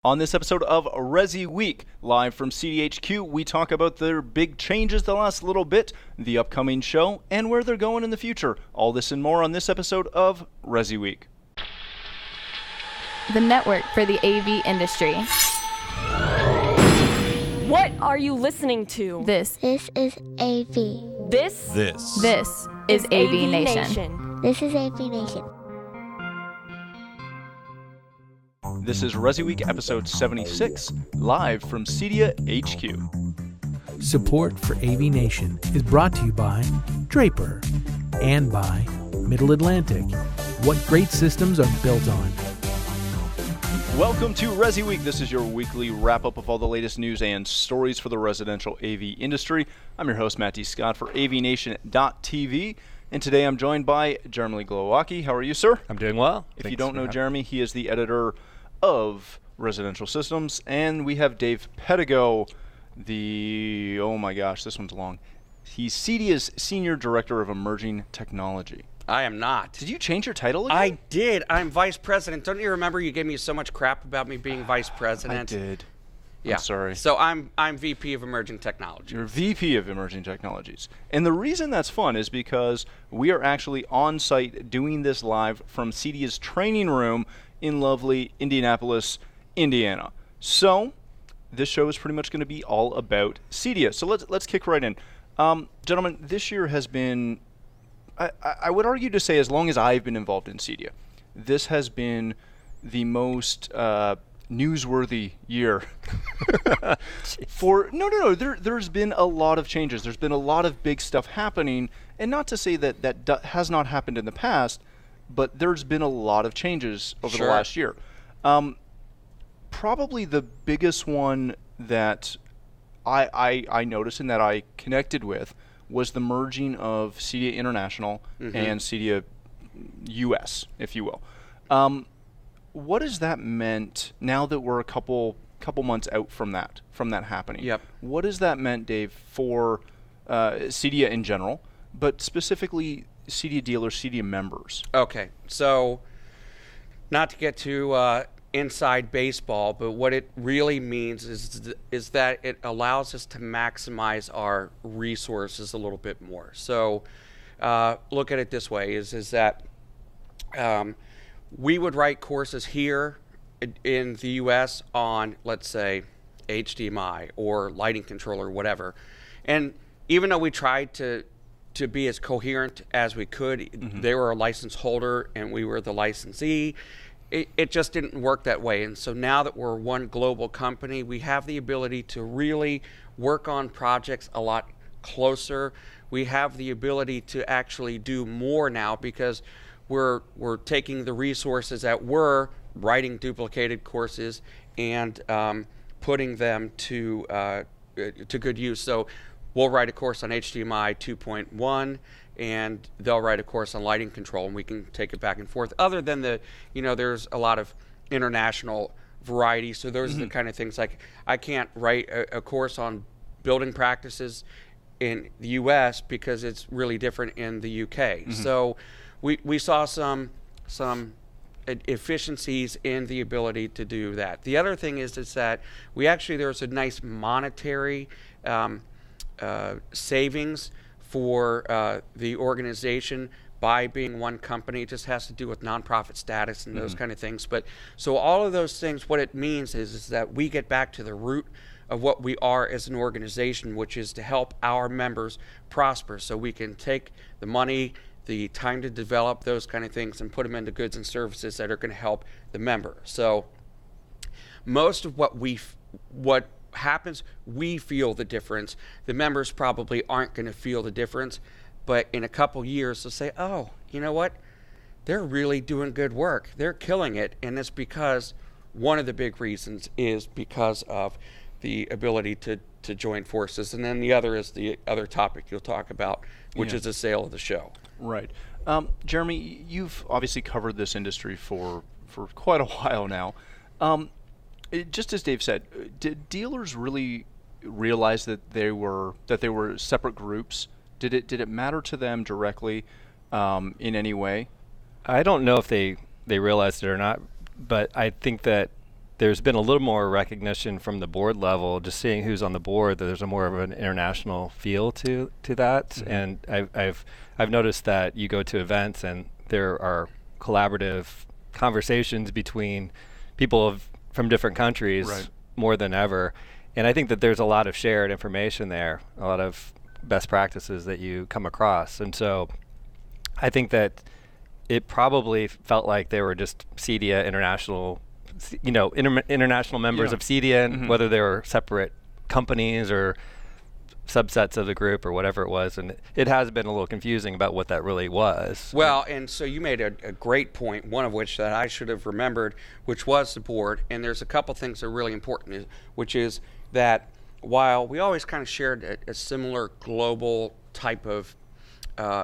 On this episode of ResiWeek, live from CDHQ, we talk about their big changes the last little bit, the upcoming show, and where they're going in the future. All this and more on this episode of ResiWeek. The network for the AV industry. What are you listening to? This is AV. This is AVNation. This is AVNation. This is ResiWeek episode 76, live from CEDIA HQ. Support for AVNation is brought to you by Draper and by Middle Atlantic. What great systems are built on. Welcome to ResiWeek. This is your weekly wrap-up of all the latest news and stories for the residential AV industry. I'm your host, Matt D. Scott for AVNation.tv. And today I'm joined by Jeremy Glowacki. How are you, sir? I'm doing well. If you don't know Jeremy, he is the editor of Residential Systems. And we have Dave Pedigo, oh my gosh, this one's long. He's CEDIA's Senior Director of Emerging Technology. I am not. Did you change your title again? I did. I'm vice president. Don't you remember you gave me so much crap about me being vice president? I did. Yeah. I'm sorry. So I'm VP of Emerging Technology. You're VP of Emerging Technologies. And the reason that's fun is because we are actually on site doing this live from CEDIA's training room in lovely Indianapolis, Indiana. So this show is pretty much going to be all about CEDIA. So let's kick right in. Gentlemen, this year has been, I would argue to say, as long as I've been involved in CEDIA, this has been the most newsworthy year. There's been a lot of changes. There's been a lot of big stuff happening, and not to say that has not happened in the past, but there's been a lot of changes over the last year. Probably the biggest one that I noticed and that I connected with was the merging of CEDIA International and CEDIA US, if you will. What has that meant now that we're a couple months out from that happening? Yep. What has that meant, Dave, for CEDIA in general, but specifically CEDIA dealers, CEDIA members? Okay, so not to get too inside baseball, but what it really means is that it allows us to maximize our resources a little bit more. So look at it this way: is that we would write courses here in the U.S. on, let's say, HDMI or lighting control or whatever. And even though we tried to be as coherent as we could, they were a license holder and we were the licensee, it just didn't work that way. And so now that we're one global company, we have the ability to really work on projects a lot closer. We have the ability to actually do more now because we're taking the resources that we're writing duplicated courses and putting them to good use. So we'll write a course on HDMI 2.1 and they'll write a course on lighting control, and we can take it back and forth. Other than there's a lot of international variety. So those are the kind of things, like I can't write a course on building practices in the US because it's really different in the UK. So we saw some efficiencies in the ability to do that. The other thing is that there's a nice monetary savings for the organization by being one company. It just has to do with nonprofit status and those kind of things. But so all of those things, what it means is that we get back to the root of what we are as an organization, which is to help our members prosper. So we can take the money, the time to develop those kind of things, and put them into goods and services that are going to help the member. So most of what happens, we feel the difference. The members probably aren't going to feel the difference, but in a couple years they'll say, oh, you know what? They're really doing good work. They're killing it. And it's because one of the big reasons is because of the ability to join forces. And then the other is the other topic you'll talk about, which is the sale of the show. Right. Jeremy, you've obviously covered this industry for quite a while now. Just as Dave said, did dealers really realize that they were separate groups? Did it matter to them directly in any way? I don't know if they realized it or not, but I think that there's been a little more recognition from the board level, just seeing who's on the board, that there's a more of an international feel to that. And I've noticed that you go to events and there are collaborative conversations between people from different countries more than ever. And I think that there's a lot of shared information there, a lot of best practices that you come across. And so I think that it probably felt like they were just CEDIA International, international members of CEDIA, and whether they were separate companies or subsets of the group or whatever it was. And it has been a little confusing about what that really was. Well, and so you made a great point, one of which that I should have remembered, which was the board. And there's a couple things that are really important, which is that while we always kind of shared a similar global type of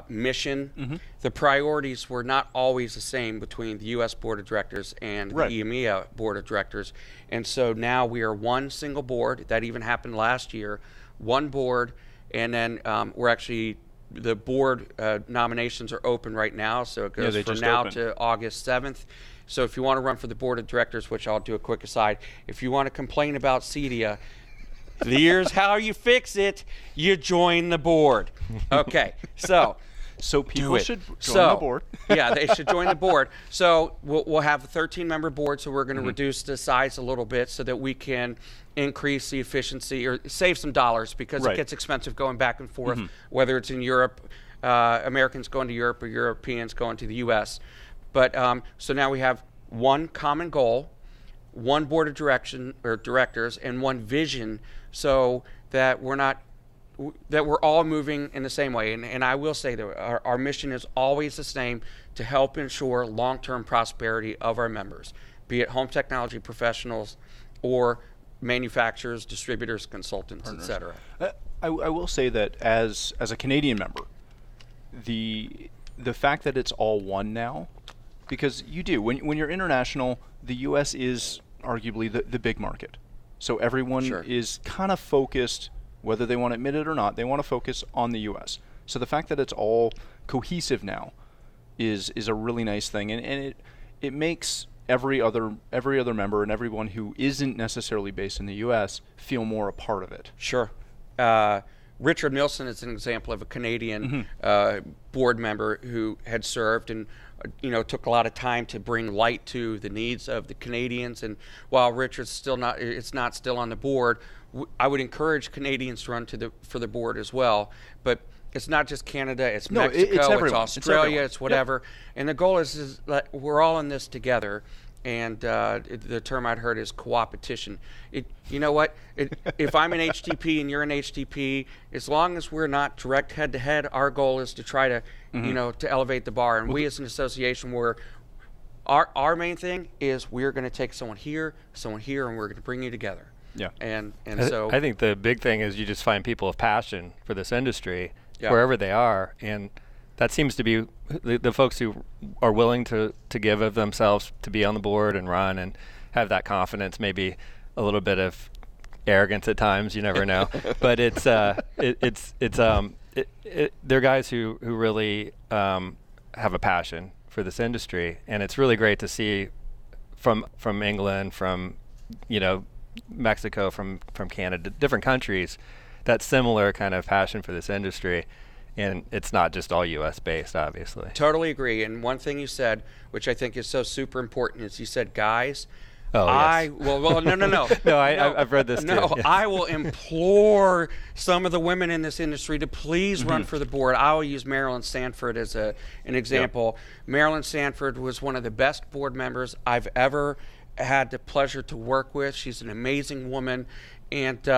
mission, the priorities were not always the same between the U.S. Board of Directors and the EMEA Board of Directors. And so now we are one single board. That even happened last year, one board, and then we're actually, the board nominations are open right now, so it goes from now to August 7th. So if you want to run for the Board of Directors, which I'll do a quick aside, if you want to complain about CEDIA, here's how you fix it. You join the board. Okay, so people should join the board. Yeah, they should join the board. So we'll have a 13-member board, so we're going to reduce the size a little bit so that we can increase the efficiency or save some dollars, because it gets expensive going back and forth, whether it's in Europe, Americans going to Europe or Europeans going to the U.S. But so now we have one common goal, one board of directors, and one vision, so that we're all moving in the same way. And I will say that our mission is always the same: to help ensure long-term prosperity of our members, be it home technology professionals or manufacturers, distributors, consultants, etc. I will say that as a Canadian member, the fact that it's all one now, because you do, when you're international, the U.S. is arguably the big market. So everyone is kind of focused, whether they want to admit it or not, they want to focus on the U.S. So the fact that it's all cohesive now is a really nice thing, and it makes every other member and everyone who isn't necessarily based in the U.S. feel more a part of it. Sure. Richard Milson is an example of a Canadian board member who had served and took a lot of time to bring light to the needs of the Canadians. And while Richard's not still on the board, I would encourage Canadians to run for the board as well. But it's not just Canada, it's Mexico, it's Australia, it's whatever. And the goal is that we're all in this together. And the term I'd heard is co-opetition. You know what? If I'm an HTP and you're an HTP, as long as we're not direct head-to-head, our goal is to try to, to elevate the bar. And we as an association, our main thing is we're going to take someone here, and we're going to bring you together. Yeah. And so I think the big thing is you just find people of passion for this industry wherever they are, and that seems to be the folks who are willing to give of themselves to be on the board and run and have that confidence, maybe a little bit of arrogance at times, you never know. But they're guys who really have a passion for this industry, and it's really great to see from England, from Mexico, from Canada, different countries, that similar kind of passion for this industry. And it's not just all U.S. based, obviously. Totally agree. And one thing you said, which I think is so super important, is you said, guys, no. I've read this too. No, yes. I will implore some of the women in this industry to please run for the board. I will use Marilyn Sanford as an example. Yep. Marilyn Sanford was one of the best board members I've ever had the pleasure to work with. She's an amazing woman. And,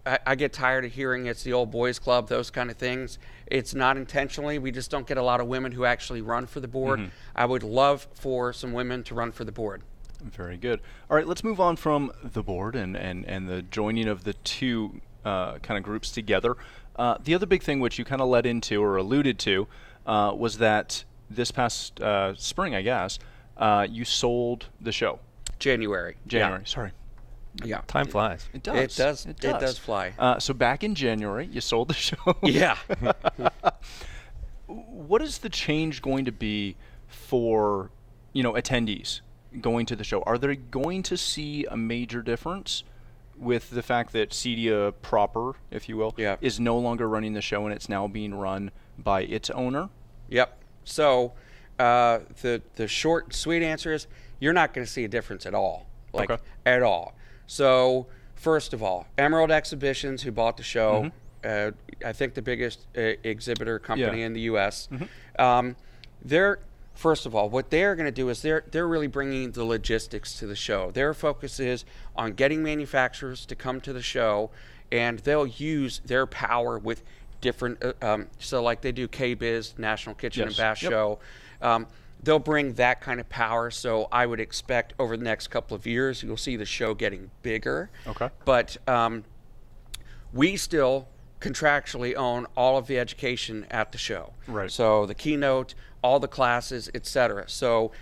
I get tired of hearing it's the old boys club, those kind of things. It's not intentionally. We just don't get a lot of women who actually run for the board. I would love for some women to run for the board. Very good. All right, let's move on from the board and the joining of the two kind of groups together. The other big thing which you kind of led into or alluded to was that this past spring, I guess, you sold the show. January. Sorry. Yeah, time flies. It does. It does fly. So back in January, you sold the show. Yeah. What is the change going to be for attendees? going to the show, are they going to see a major difference with the fact that CEDIA proper, if you will, is no longer running the show and it's now being run by its owner? Yep. So the short and sweet answer is you're not going to see a difference at all, at all. So first of all, Emerald Exhibitions, who bought the show, I think the biggest exhibitor company in the U.S., they're first of all, what they're going to do is they're really bringing the logistics to the show. Their focus is on getting manufacturers to come to the show, and they'll use their power with different, so like they do KBIS, National Kitchen and Bath Show. They'll bring that kind of power, so I would expect over the next couple of years you'll see the show getting bigger. Okay. But we still contractually own all of the education at the show. Right. So the keynote, all the classes, etc. So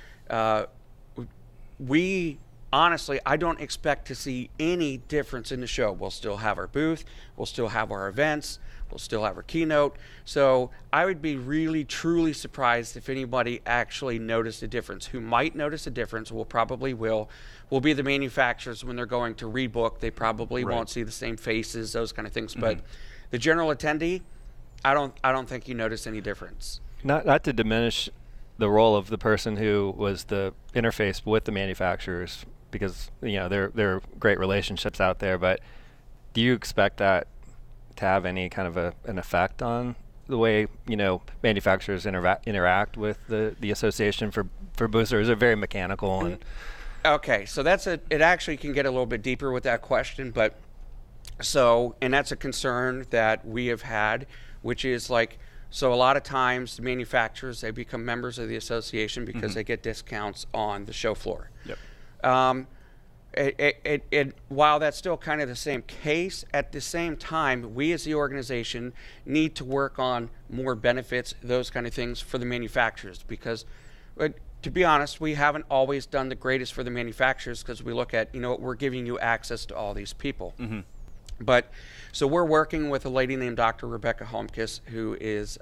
we honestly, I don't expect to see any difference in the show. We'll still have our booth, we'll still have our events, we'll still have our keynote. So I would be really, truly surprised if anybody actually noticed a difference. Who might notice a difference, will be the manufacturers when they're going to rebook. They probably won't see the same faces, those kind of things. But the general attendee, I don't think you notice any difference. Not to diminish the role of the person who was the interface with the manufacturers, because there are great relationships out there. But do you expect that to have any kind of an effect on the way manufacturers interact with the association for booths, or is it very mechanical? And okay, so it actually can get a little bit deeper with that question, but and that's a concern that we have had, which is so a lot of times the manufacturers, they become members of the association because they get discounts on the show floor. Yep. While that's still kind of the same case, at the same time, we as the organization need to work on more benefits, those kind of things for the manufacturers, because to be honest, we haven't always done the greatest for the manufacturers, because we look at, we're giving you access to all these people. But so we're working with a lady named Dr. Rebecca Holmkiss, who is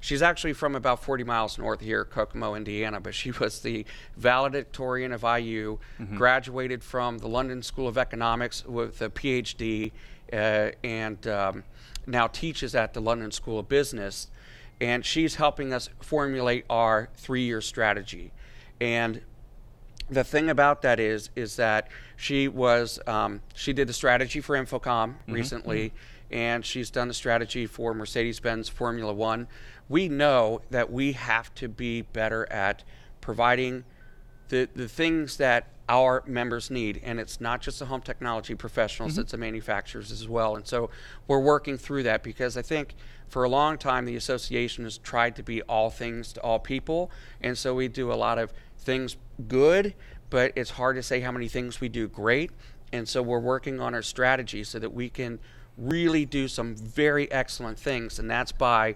she's actually from about 40 miles north here, Kokomo, Indiana, but she was the valedictorian of IU, graduated from the London School of Economics with a PhD, and now teaches at the London School of Business. And she's helping us formulate our 3-year strategy. And the thing about that is that she did the strategy for Infocom recently, and she's done the strategy for Mercedes-Benz Formula One. We know that we have to be better at providing the things that our members need, and it's not just the home technology professionals, it's the manufacturers as well. And so we're working through that, because I think for a long time the association has tried to be all things to all people, and so we do a lot of things good, but it's hard to say how many things we do great. And so we're working on our strategy so that we can really do some very excellent things, and that's by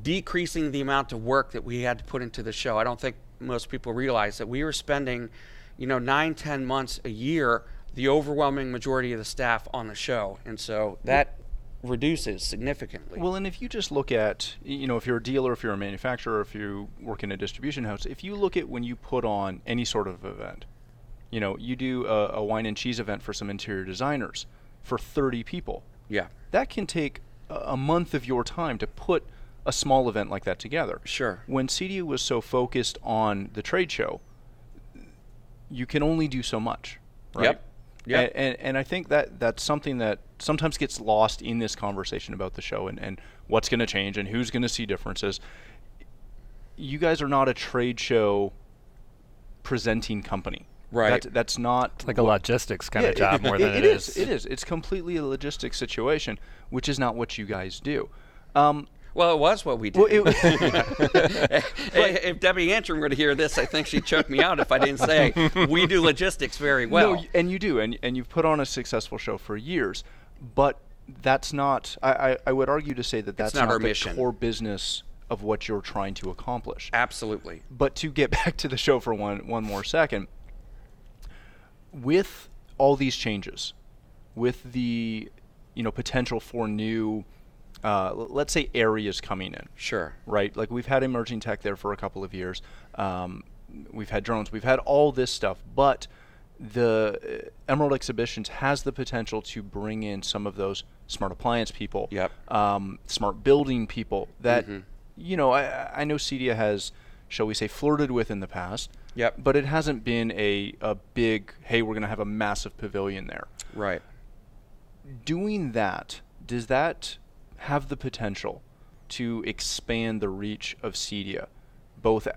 decreasing the amount of work that we had to put into the show. I don't think most people realize that we were spending 9-10 months a year, the overwhelming majority of the staff on the show, and so that reduces significantly. Well, and if you just look at, if you're a dealer, if you're a manufacturer, if you work in a distribution house, if you look at when you put on any sort of event, you do a wine and cheese event for some interior designers for 30 people. Yeah. That can take a month of your time to put a small event like that together. Sure. When CEDIA was so focused on the trade show, you can only do so much, right? Yep. And I think that's something that sometimes gets lost in this conversation about the show and what's going to change and who's going to see differences. You guys are not a trade show presenting company. Right. That's not... It's like a logistics kind of job more than it is. It is. It's completely a logistics situation, which is not what you guys do. Well, it was what we did. Well, if Debbie Antrim were to hear this, I think she'd choke me out if I didn't say we do logistics very well. No, and you do, and you've put on a successful show for years, but that's not, I would argue to say that that's not our the mission. Core business of what you're trying to accomplish. Absolutely. But to get back to the show for one more second, with all these changes, with the potential for new let's say areas coming in. Sure. Right? Like we've had emerging tech there for a couple of years. we've had drones, we've had all this stuff, but the Emerald Exhibitions has the potential to bring in some of those smart appliance people, smart building people that, you know, I know CEDIA has, shall we say, flirted with in the past, but it hasn't been a big, hey, we're going to have a massive pavilion there. Right. Doing that, does that have the potential to expand the reach of CEDIA, both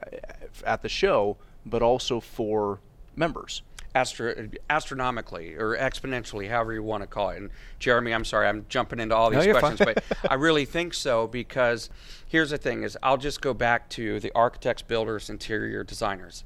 at the show, but also for members? Astronomically or exponentially, however you want to call it. And Jeremy, I'm sorry, I'm jumping into all these questions, but I really think so, because here's the thing is, I'll just go back to the architects, builders, interior designers.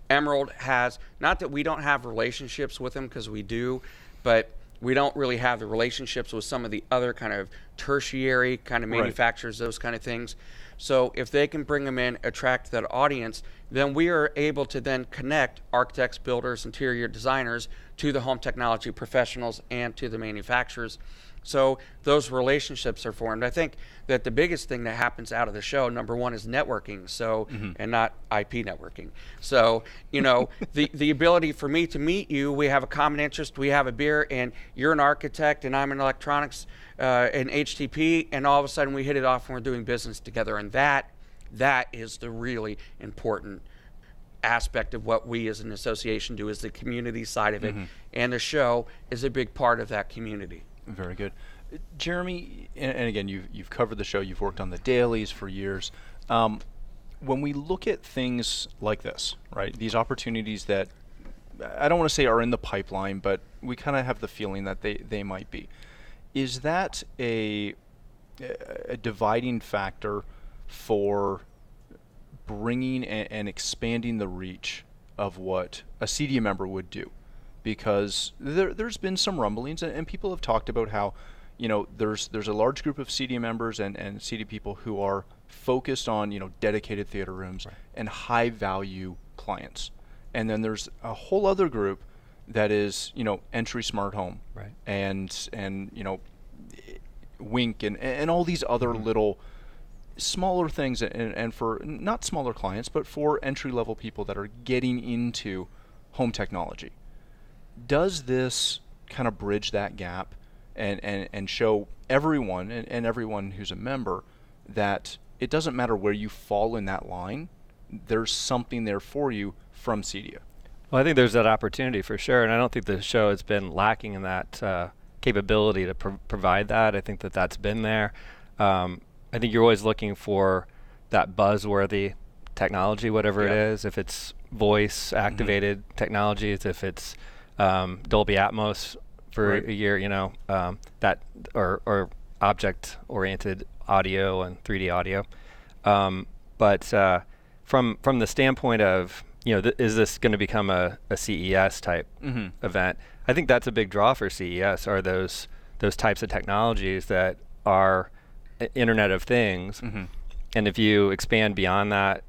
Emerald has, not that we don't have relationships with them, because we do, but we don't really have the relationships with some of the other kind of tertiary kind of manufacturers, those kind of things. So if they can bring them in, attract that audience, then we are able to then connect architects, builders, interior designers to the home technology professionals and to the manufacturers. So those relationships are formed. I think that the biggest thing that happens out of the show, number one, is networking, so and not IP networking. So, you know, the ability for me to meet you, we have a common interest, we have a beer, and you're an architect and I'm in electronics and HTP, and all of a sudden we hit it off and we're doing business together. And that is the really important aspect of what we as an association do, is the community side of it. And the show is a big part of that community. Very good. Jeremy, and again, you've covered the show, you've worked on the dailies for years. When we look at things like this, right, these opportunities that I don't want to say are in the pipeline, but we kind of have the feeling that they might be. Is that a dividing factor for bringing and expanding the reach of what a CEDIA member would do? Because there's been some rumblings, and people have talked about how, you know, there's a large group of CEDIA members and CEDIA people who are focused on, you know, dedicated theater rooms and high value clients. And then there's a whole other group that is, you know, entry smart home and you know, Wink and all these other little smaller things, and for not smaller clients, but for entry level people that are getting into home technology. Does this kind of bridge that gap and show everyone and everyone who's a member that it doesn't matter where you fall in that line, there's something there for you from CEDIA? Well, I think there's that opportunity for sure, and I don't think the show has been lacking in that capability to provide that. I think that's been there. I think you're always looking for that buzzworthy technology, whatever it is, if it's voice activated technologies, if it's Dolby Atmos for a year, you know, that or object oriented audio and 3D audio. But from the standpoint of, you know, is this going to become a CES type event? I think that's a big draw for CES, are those types of technologies that are Internet of Things. And if you expand beyond that,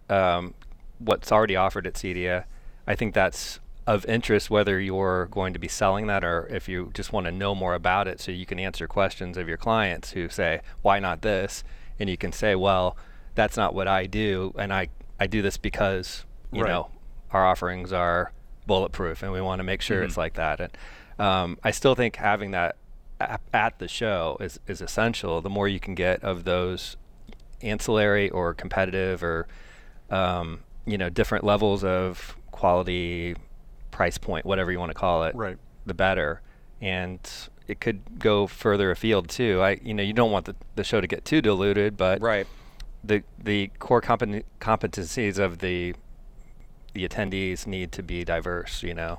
what's already offered at CEDIA, I think that's of interest, whether you're going to be selling that or if you just want to know more about it so you can answer questions of your clients who say, why not this? And you can say, well, that's not what I do, and I do this because, you know, our offerings are bulletproof and we want to make sure it's like that. And I still think having that at the show is essential. The more you can get of those ancillary or competitive or you know, different levels of quality, price point, whatever you want to call it, the better. And it could go further afield too. You know, you don't want the show to get too diluted, but the core competencies of the attendees need to be diverse, you know.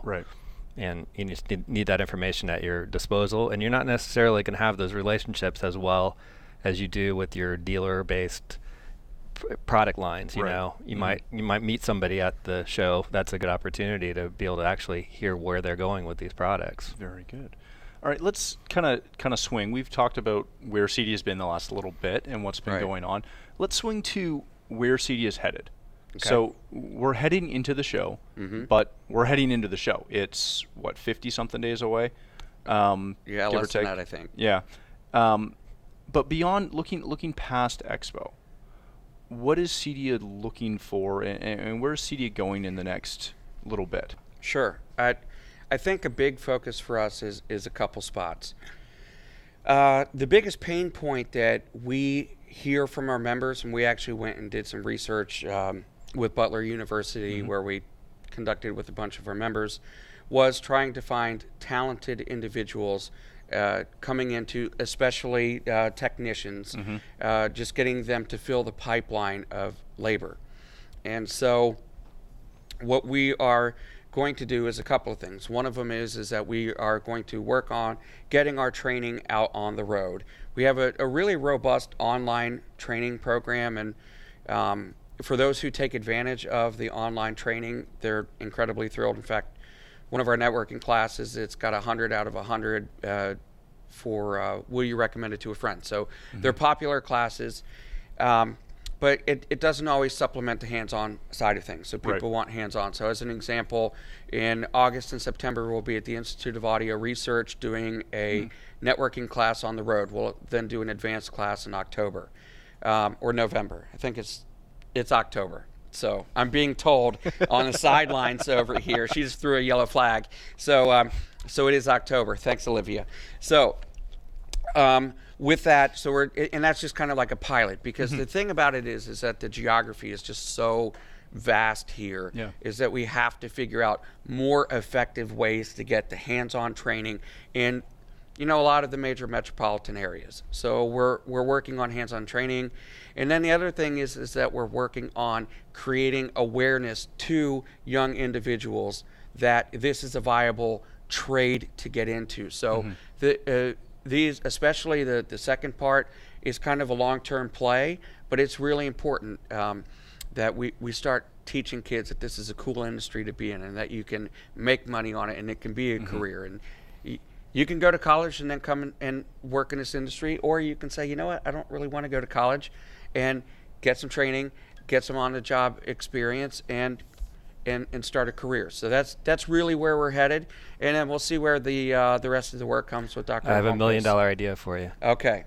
And you just need that information at your disposal, and you're not necessarily going to have those relationships as well as you do with your dealer-based product lines. You know, you might meet somebody at the show. That's a good opportunity to be able to actually hear where they're going with these products. Very good. All right, let's kind of swing. We've talked about where CEDIA has been the last little bit and what's been going on. Let's swing to where CEDIA is headed. So we're heading into the show, but we're heading into the show. It's, what, 50-something days away? Yeah, less than that, I think. Yeah. But beyond, looking past Expo, what is CEDIA looking for, and where is CEDIA going in the next little bit? Sure. I think a big focus for us is a couple spots. The biggest pain point that we hear from our members, and we actually went and did some research with Butler University, where we conducted with a bunch of our members, was trying to find talented individuals coming into, especially technicians, just getting them to fill the pipeline of labor. And so what we are going to do is a couple of things. One of them is that we are going to work on getting our training out on the road. We have a really robust online training program, and for those who take advantage of the online training, they're incredibly thrilled. In fact, one of our networking classes, it's got 100 out of 100 for will you recommend it to a friend. So they're popular classes, but it doesn't always supplement the hands-on side of things. So people want hands-on. So as an example, in August and September, we'll be at the Institute of Audio Research doing a networking class on the road. We'll then do an advanced class in October or November. I think it's October. So I'm being told on the sidelines over here. She just threw a yellow flag. So so it is October. Thanks, Olivia. So with that, and that's just kind of like a pilot, because the thing about it is that the geography is just so vast here, is that we have to figure out more effective ways to get the hands-on training in, a lot of the major metropolitan areas. So we're working on hands-on training. And then the other thing is that we're working on creating awareness to young individuals that this is a viable trade to get into. So these, especially the second part, is kind of a long-term play, but it's really important that we start teaching kids that this is a cool industry to be in, and that you can make money on it, and it can be a career. And you can go to college and then come and work in this industry, or you can say, you know what, I don't really want to go to college, and get some training, get some on-the-job experience, and start a career. So that's really where we're headed, and then we'll see where the rest of the work comes with Dr. I have Holmquist. $1 million idea for you. Okay.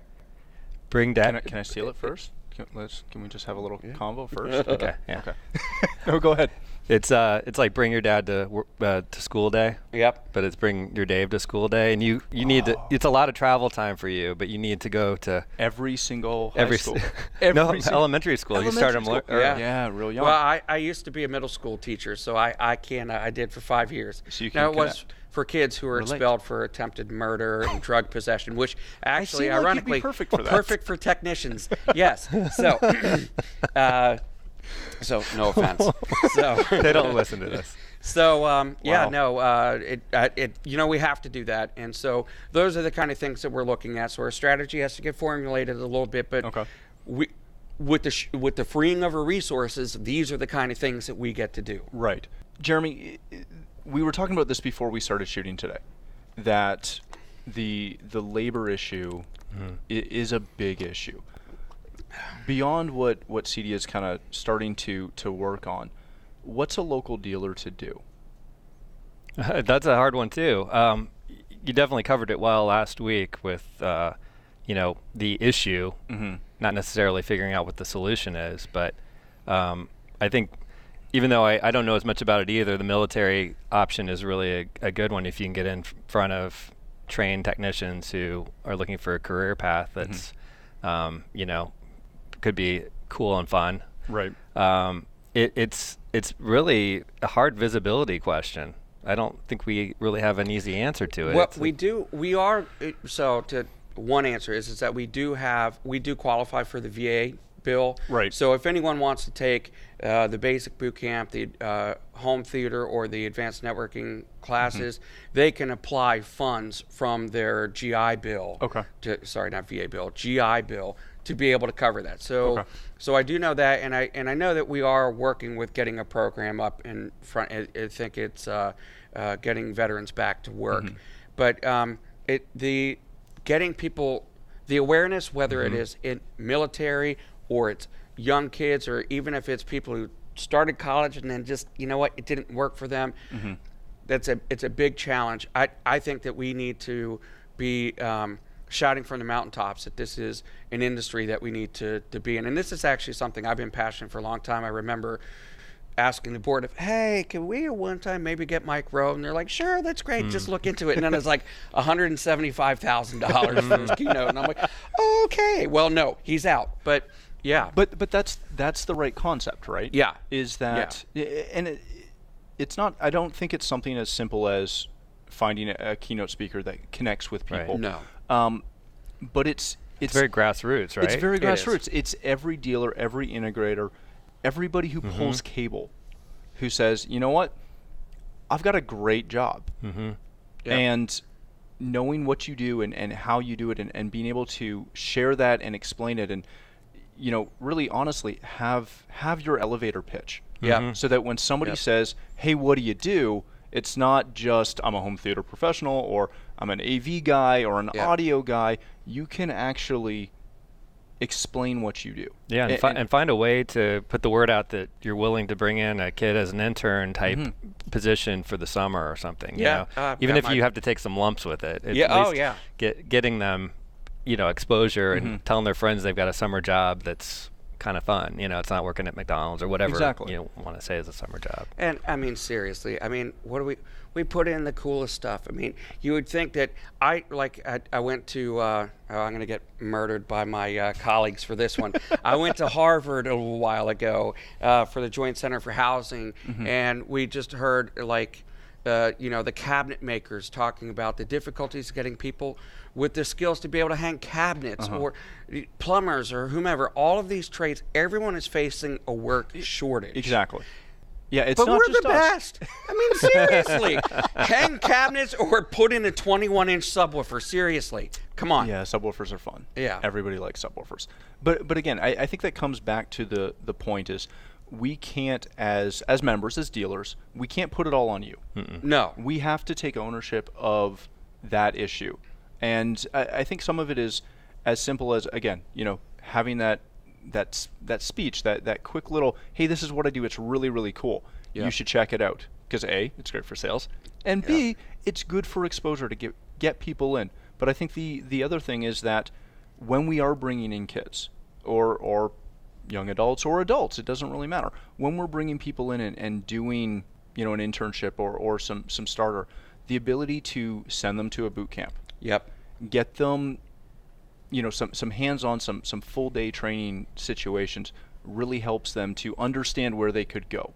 Bring dad. Can I steal it first? Can we just have a little convo first? Okay. Yeah. Okay. No, go ahead. It's like bring your dad to school day. Yep. But it's bring your Dave to school day, and you need to. It's a lot of travel time for you, but you need to go to every single every high school. Elementary school. You start them yeah, real young. Well, I used to be a middle school teacher, so I can I did for 5 years. So you can now it was for kids who were expelled for attempted murder and drug possession, which actually, ironically, like perfect for that. Perfect for technicians. Yes. So, so no offense. So they don't listen to this. So we have to do that, and so those are the kind of things that we're looking at. So our strategy has to get formulated a little bit, but with the freeing of our resources, these are the kind of things that we get to do. Right, Jeremy. We were talking about this before we started shooting today, that the labor issue is a big issue. Beyond what CEDIA is kind of starting to work on, what's a local dealer to do? That's a hard one too. You definitely covered it well last week with the issue, not necessarily figuring out what the solution is, but I think, even though I don't know as much about it either, the military option is really a good one if you can get in front of trained technicians who are looking for a career path that's, could be cool and fun. Right. It's really a hard visibility question. I don't think we really have an easy answer to it. Well, one answer is that we do qualify for the VA bill. Right. So if anyone wants to take the basic boot camp, the home theater, or the advanced networking classes, they can apply funds from their GI bill. Okay. Not VA bill, GI bill, to be able to cover that. So so I do know that, and I know that we are working with getting a program up in front. I think it's getting veterans back to work, but getting people the awareness, whether it is in military or it's young kids, or even if it's people who started college and then just, it didn't work for them. It's a big challenge. I think that we need to be shouting from the mountaintops that this is an industry that we need to be in. And this is actually something I've been passionate for a long time. I remember asking the board if, hey, can we at one time maybe get Mike Rowe? And they're like, sure, that's great. Just look into it. And then it's like $175,000 for his keynote. And I'm like, okay, well, no, he's out. But yeah. But that's the right concept, right? Yeah. Is that, and it's not, I don't think it's something as simple as finding a keynote speaker that connects with people. No. But it's very grassroots, right? It's very It is. grassroots. It's every dealer, every integrator, everybody who pulls cable, who says, you know what, I've got a great job. And knowing what you do and how you do it and being able to share that and explain it and, you know, really honestly have your elevator pitch. Yeah. So that when somebody says, hey, what do you do? It's not just I'm a home theater professional or I'm an AV guy or an audio guy. You can actually explain what you do. Yeah, and find a way to put the word out that you're willing to bring in a kid as an intern type position for the summer or something. You know? Even if you have to take some lumps with it. At least getting them, you know, exposure and telling their friends they've got a summer job that's kind of fun. You know, it's not working at McDonald's or whatever you want to say is a summer job. And I mean, seriously, I mean, what do we put in the coolest stuff? I mean, you would think that I went to, I'm going to get murdered by my colleagues for this one. I went to Harvard a little while ago for the Joint Center for Housing, and we just heard the cabinet makers talking about the difficulties getting people with the skills to be able to hang cabinets or plumbers or whomever. All of these trades, everyone is facing a work shortage. Exactly. Yeah, it's but not we're just the us. best. I mean, seriously. Hang cabinets or put in a 21-inch subwoofer. Seriously. Come on. Yeah, subwoofers are fun. Yeah. Everybody likes subwoofers. But again, I think that comes back to the point is we can't, as members, as dealers, we can't put it all on you. No. We have to take ownership of that issue. And I think some of it is as simple as, again, you know, having that speech, that quick little, hey, this is what I do. It's really, really cool. Yeah. You should check it out. Because A, it's great for sales. And B, it's good for exposure to get people in. But I think the other thing is that when we are bringing in kids or young adults or adults, it doesn't really matter. When we're bringing people in and doing, you know, an internship or some starter, the ability to send them to a boot camp. Yep. Get them, you know, some hands-on, some full day training situations really helps them to understand where they could go.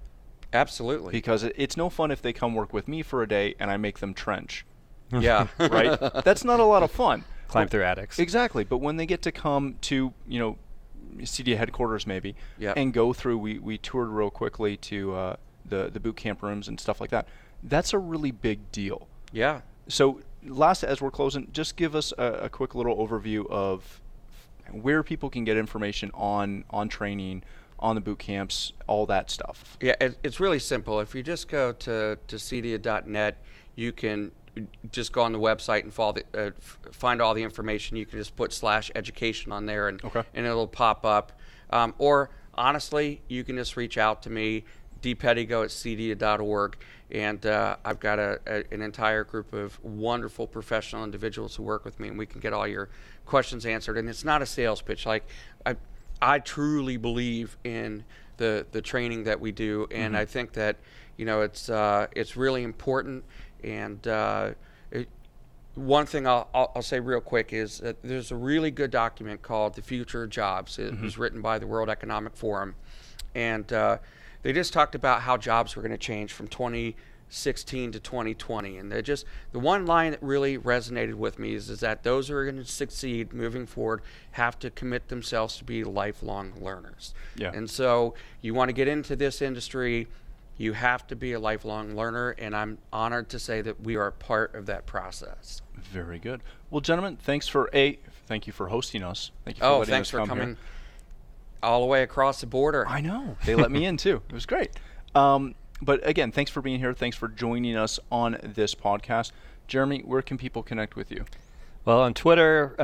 Absolutely. Because it's no fun if they come work with me for a day and I make them trench. Yeah. Right? That's not a lot of fun. Climb through attics. Exactly. But when they get to come to, you know, CEDIA headquarters maybe and go through, we toured real quickly to the boot camp rooms and stuff like that. That's a really big deal. Yeah. So last, as we're closing, just give us a quick little overview of where people can get information on training, on the boot camps, all that stuff. Yeah, it's really simple. If you just go to cedia.net, you can just go on the website and find all the information. You can just put /education on there and it'll pop up. Or honestly, you can just reach out to me, dpettigo@cedia.org. And I've got an entire group of wonderful professional individuals who work with me, and we can get all your questions answered. And it's not a sales pitch. Like I truly believe in the training that we do, and I think that, you know, it's really important. And one thing I'll say real quick is that there's a really good document called The Future of Jobs. It was written by the World Economic Forum, and they just talked about how jobs were going to change from 2016 to 2020. And the one line that really resonated with me is that those who are going to succeed moving forward have to commit themselves to be lifelong learners. Yeah. And so you want to get into this industry, you have to be a lifelong learner, and I'm honored to say that we are a part of that process. Very good. Well, gentlemen, thank you for hosting us. Thank you for letting thanks us for come coming here. All the way across the border. I know. They let me in too. It was great. But again, thanks for being here. Thanks for joining us on this podcast. Jeremy, where can people connect with you? Well, on Twitter,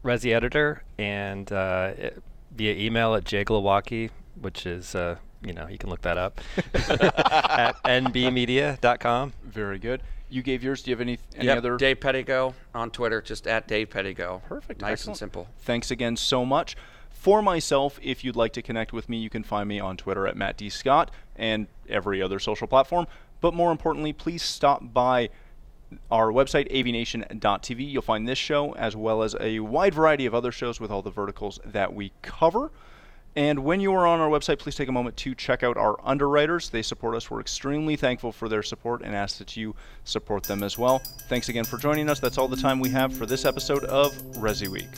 ResiEditor, and via email at jglowacki, which is, you can look that up, at nbmedia.com. Very good. You gave yours. Do you have any Yep, other? Dave Pettigo on Twitter, just at Dave Pettigo. Perfect. Nice Excellent. and simple. Thanks again so much. For myself, if you'd like to connect with me, you can find me on Twitter at Matt D. Scott and every other social platform. But more importantly, please stop by our website, AVNation.tv. You'll find this show as well as a wide variety of other shows with all the verticals that we cover. And when you are on our website, please take a moment to check out our underwriters. They support us. We're extremely thankful for their support and ask that you support them as well. Thanks again for joining us. That's all the time we have for this episode of ResiWeek.